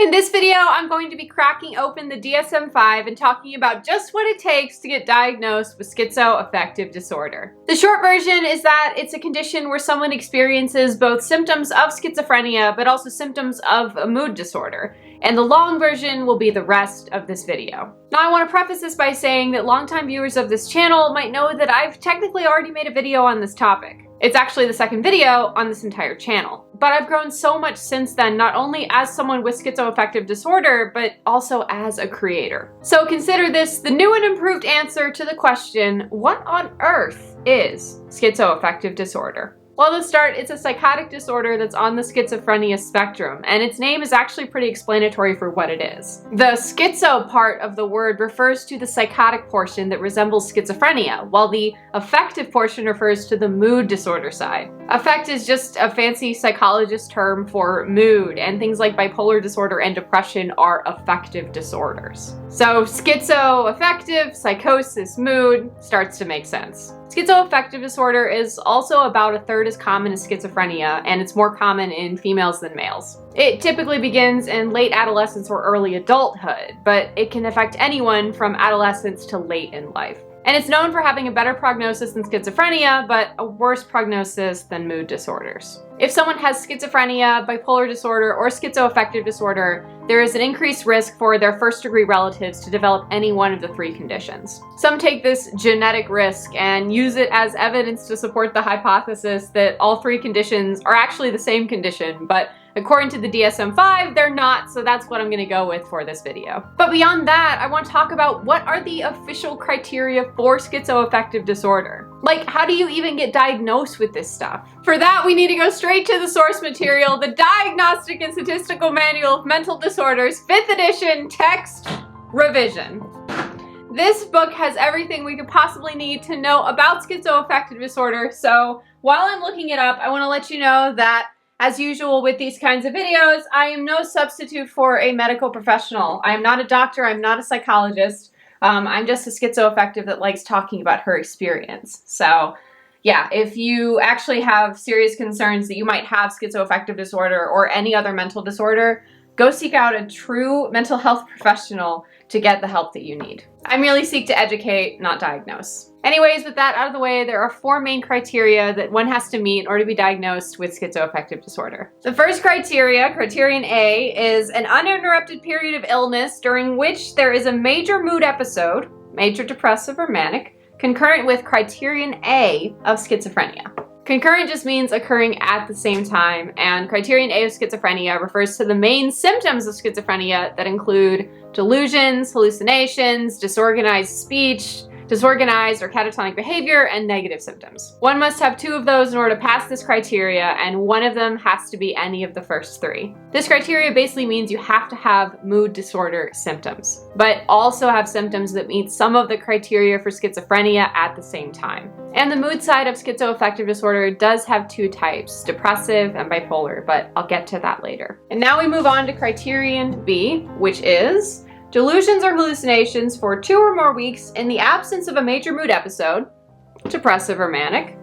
In this video, I'm going to be cracking open the DSM-5 and talking about just what it takes to get diagnosed with schizoaffective disorder. The short version is that it's a condition where someone experiences both symptoms of schizophrenia, but also symptoms of a mood disorder. And the long version will be the rest of this video. Now, I want to preface this by saying that longtime viewers of this channel might know that I've technically already made a video on this topic. It's actually the second video on this entire channel. But I've grown so much since then, not only as someone with schizoaffective disorder, but also as a creator. So consider this the new and improved answer to the question, what on earth is schizoaffective disorder? Well, to start, it's a psychotic disorder that's on the schizophrenia spectrum, and its name is actually pretty explanatory for what it is. The schizo part of the word refers to the psychotic portion that resembles schizophrenia, while the affective portion refers to the mood disorder side. Affect is just a fancy psychologist term for mood, and things like bipolar disorder and depression are affective disorders. So schizoaffective, psychosis, mood starts to make sense. Schizoaffective disorder is also about a third as common as schizophrenia, and it's more common in females than males. It typically begins in late adolescence or early adulthood, but it can affect anyone from adolescence to late in life. And it's known for having a better prognosis than schizophrenia, but a worse prognosis than mood disorders. If someone has schizophrenia, bipolar disorder, or schizoaffective disorder, there is an increased risk for their first-degree relatives to develop any one of the three conditions. Some take this genetic risk and use it as evidence to support the hypothesis that all three conditions are actually the same condition, but according to the DSM-5, they're not, so that's what I'm gonna go with for this video. But beyond that, I want to talk about what are the official criteria for schizoaffective disorder. Like, how do you even get diagnosed with this stuff? For that, we need to go straight to the source material, the Diagnostic and Statistical Manual of Mental Disorders, 5th edition, text revision. This book has everything we could possibly need to know about schizoaffective disorder, so while I'm looking it up, I want to let you know that as usual with these kinds of videos, I am no substitute for a medical professional. I am not a doctor, I'm not a psychologist. I'm just a schizoaffective that likes talking about her experience. So yeah, if you actually have serious concerns that you might have schizoaffective disorder or any other mental disorder, go seek out a true mental health professional to get the help that you need. I merely seek to educate, not diagnose. Anyways, with that out of the way, there are 4 main criteria that one has to meet in order to be diagnosed with schizoaffective disorder. The first criteria, criterion A, is an uninterrupted period of illness during which there is a major mood episode, major depressive or manic, concurrent with criterion A of schizophrenia. Concurrent just means occurring at the same time, and criterion A of schizophrenia refers to the main symptoms of schizophrenia that include delusions, hallucinations, disorganized speech, disorganized or catatonic behavior, and negative symptoms. One must have 2 of those in order to pass this criteria, and one of them has to be any of the first 3. This criteria basically means you have to have mood disorder symptoms, but also have symptoms that meet some of the criteria for schizophrenia at the same time. And the mood side of schizoaffective disorder does have 2 types, depressive and bipolar, but I'll get to that later. And now we move on to criterion B, which is delusions or hallucinations for 2 or more weeks in the absence of a major mood episode, depressive or manic,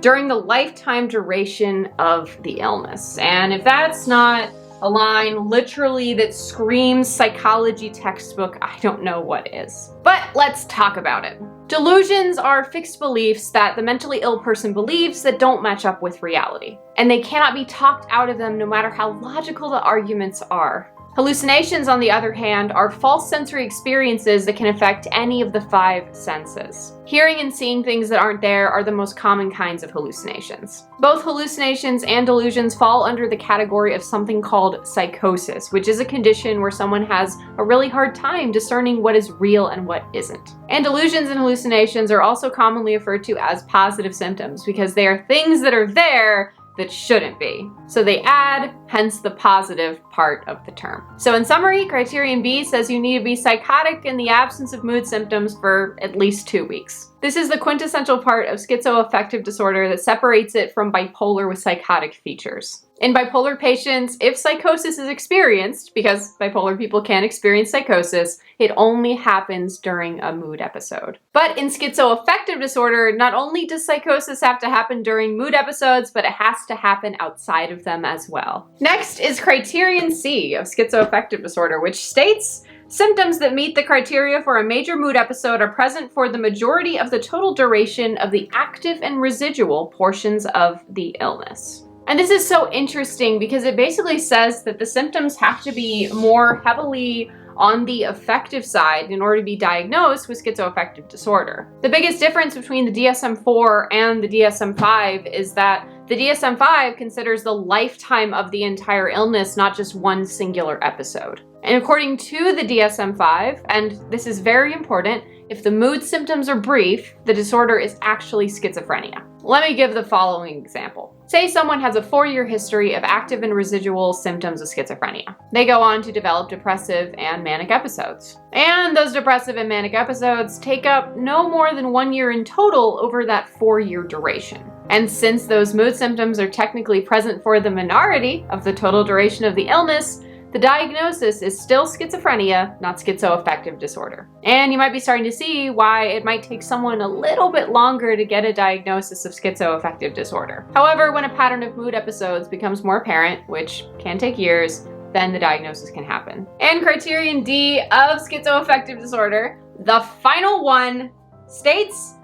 during the lifetime duration of the illness. And if that's not a line literally that screams psychology textbook, I don't know what is. But let's talk about it. Delusions are fixed beliefs that the mentally ill person believes that don't match up with reality, and they cannot be talked out of them no matter how logical the arguments are. Hallucinations, on the other hand, are false sensory experiences that can affect any of the 5 senses. Hearing and seeing things that aren't there are the most common kinds of hallucinations. Both hallucinations and delusions fall under the category of something called psychosis, which is a condition where someone has a really hard time discerning what is real and what isn't. And delusions and hallucinations are also commonly referred to as positive symptoms because they are things that are there that shouldn't be. So they add, hence the positive part of the term. So in summary, criterion B says you need to be psychotic in the absence of mood symptoms for at least 2 weeks. This is the quintessential part of schizoaffective disorder that separates it from bipolar with psychotic features. In bipolar patients, if psychosis is experienced, because bipolar people can experience psychosis, it only happens during a mood episode. But in schizoaffective disorder, not only does psychosis have to happen during mood episodes, but it has to happen outside of them as well. Next is criterion C of schizoaffective disorder, which states symptoms that meet the criteria for a major mood episode are present for the majority of the total duration of the active and residual portions of the illness. And this is so interesting because it basically says that the symptoms have to be more heavily on the affective side in order to be diagnosed with schizoaffective disorder. The biggest difference between the DSM-4 and the DSM-5 is that the DSM-5 considers the lifetime of the entire illness, not just one singular episode. And according to the DSM-5, and this is very important, if the mood symptoms are brief, the disorder is actually schizophrenia. Let me give the following example. Say someone has a 4-year history of active and residual symptoms of schizophrenia. They go on to develop depressive and manic episodes. And those depressive and manic episodes take up no more than 1 year in total over that 4-year duration. And since those mood symptoms are technically present for the minority of the total duration of the illness, the diagnosis is still schizophrenia, not schizoaffective disorder. And you might be starting to see why it might take someone a little bit longer to get a diagnosis of schizoaffective disorder. However, when a pattern of mood episodes becomes more apparent, which can take years, then the diagnosis can happen. And criterion D of schizoaffective disorder, the final one, states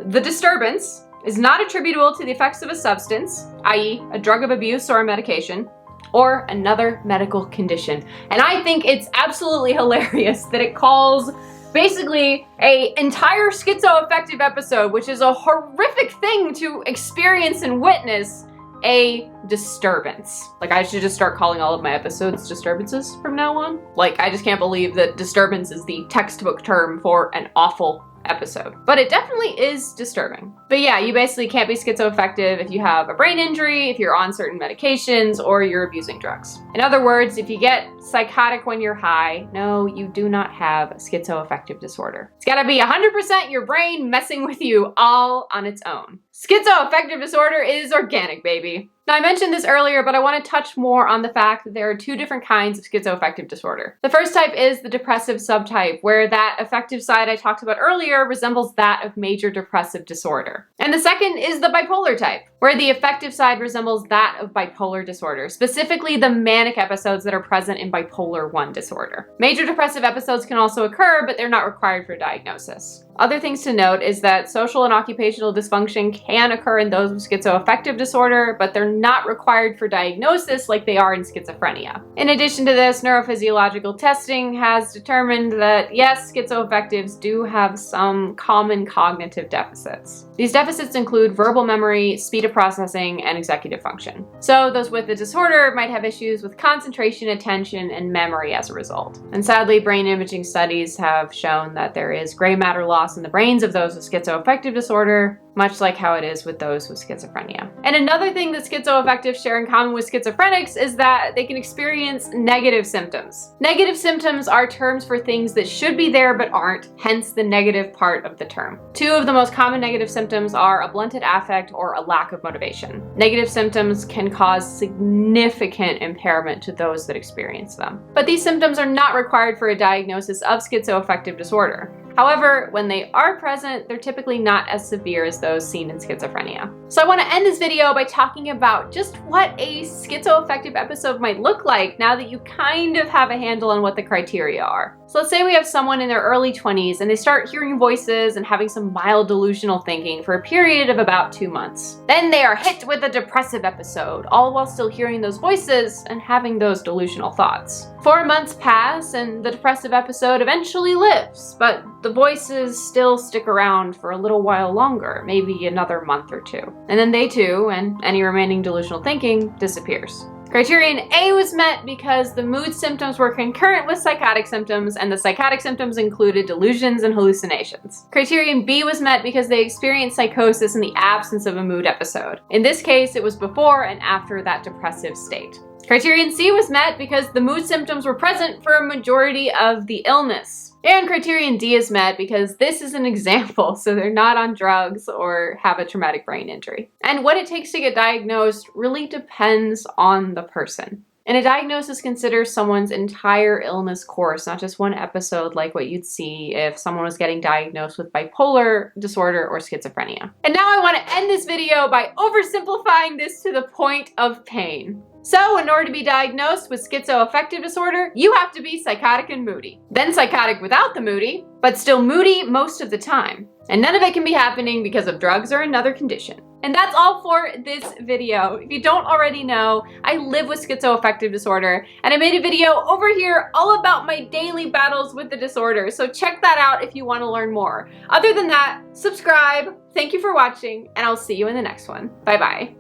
the disturbance is not attributable to the effects of a substance, i.e. a drug of abuse or a medication, or another medical condition. And I think it's absolutely hilarious that it calls basically an entire schizoaffective episode, which is a horrific thing to experience and witness, a disturbance. Like, I should just start calling all of my episodes disturbances from now on. Like, I just can't believe that disturbance is the textbook term for an awful episode. But it definitely is disturbing. But yeah, you basically can't be schizoaffective if you have a brain injury, if you're on certain medications, or you're abusing drugs. In other words, if you get psychotic when you're high, no, you do not have schizoaffective disorder. It's gotta be 100% your brain messing with you all on its own. Schizoaffective disorder is organic, baby. Now, I mentioned this earlier, but I want to touch more on the fact that there are 2 different kinds of schizoaffective disorder. The first type is the depressive subtype, where that affective side I talked about earlier resembles that of major depressive disorder. And the second is the bipolar type, where the affective side resembles that of bipolar disorder, specifically the manic episodes that are present in bipolar 1 disorder. Major depressive episodes can also occur, but they're not required for diagnosis. Other things to note is that social and occupational dysfunction can occur in those with schizoaffective disorder, but they're not required for diagnosis like they are in schizophrenia. In addition to this, neurophysiological testing has determined that yes, schizoaffectives do have some common cognitive deficits. These deficits include verbal memory, speed of processing, and executive function. So those with the disorder might have issues with concentration, attention, and memory as a result. And sadly, brain imaging studies have shown that there is gray matter loss in the brains of those with schizoaffective disorder, much like how it is with those with schizophrenia. And another thing that schizoaffectives share in common with schizophrenics is that they can experience negative symptoms. Negative symptoms are terms for things that should be there but aren't, hence the negative part of the term. 2 of the most common negative symptoms are a blunted affect or a lack of motivation. Negative symptoms can cause significant impairment to those that experience them. But these symptoms are not required for a diagnosis of schizoaffective disorder. However, when they are present, they're typically not as severe as those seen in schizophrenia. So I want to end this video by talking about just what a schizoaffective episode might look like now that you kind of have a handle on what the criteria are. So let's say we have someone in their early 20s and they start hearing voices and having some mild delusional thinking for a period of about 2 months. Then they are hit with a depressive episode, all while still hearing those voices and having those delusional thoughts. 4 months pass and the depressive episode eventually lives, but the voices still stick around for a little while longer, maybe another month or 2. And then they too, and any remaining delusional thinking, disappears. Criterion A was met because the mood symptoms were concurrent with psychotic symptoms, and the psychotic symptoms included delusions and hallucinations. Criterion B was met because they experienced psychosis in the absence of a mood episode. In this case, it was before and after that depressive state. Criterion C was met because the mood symptoms were present for a majority of the illness. And criterion D is met because this is an example, so they're not on drugs or have a traumatic brain injury. And what it takes to get diagnosed really depends on the person. And a diagnosis considers someone's entire illness course, not just one episode like what you'd see if someone was getting diagnosed with bipolar disorder or schizophrenia. And now I want to end this video by oversimplifying this to the point of pain. So in order to be diagnosed with schizoaffective disorder, you have to be psychotic and moody. Then psychotic without the moody, but still moody most of the time. And none of it can be happening because of drugs or another condition. And that's all for this video. If you don't already know, I live with schizoaffective disorder, and I made a video over here all about my daily battles with the disorder, so check that out if you want to learn more. Other than that, subscribe, thank you for watching, and I'll see you in the next one. Bye bye.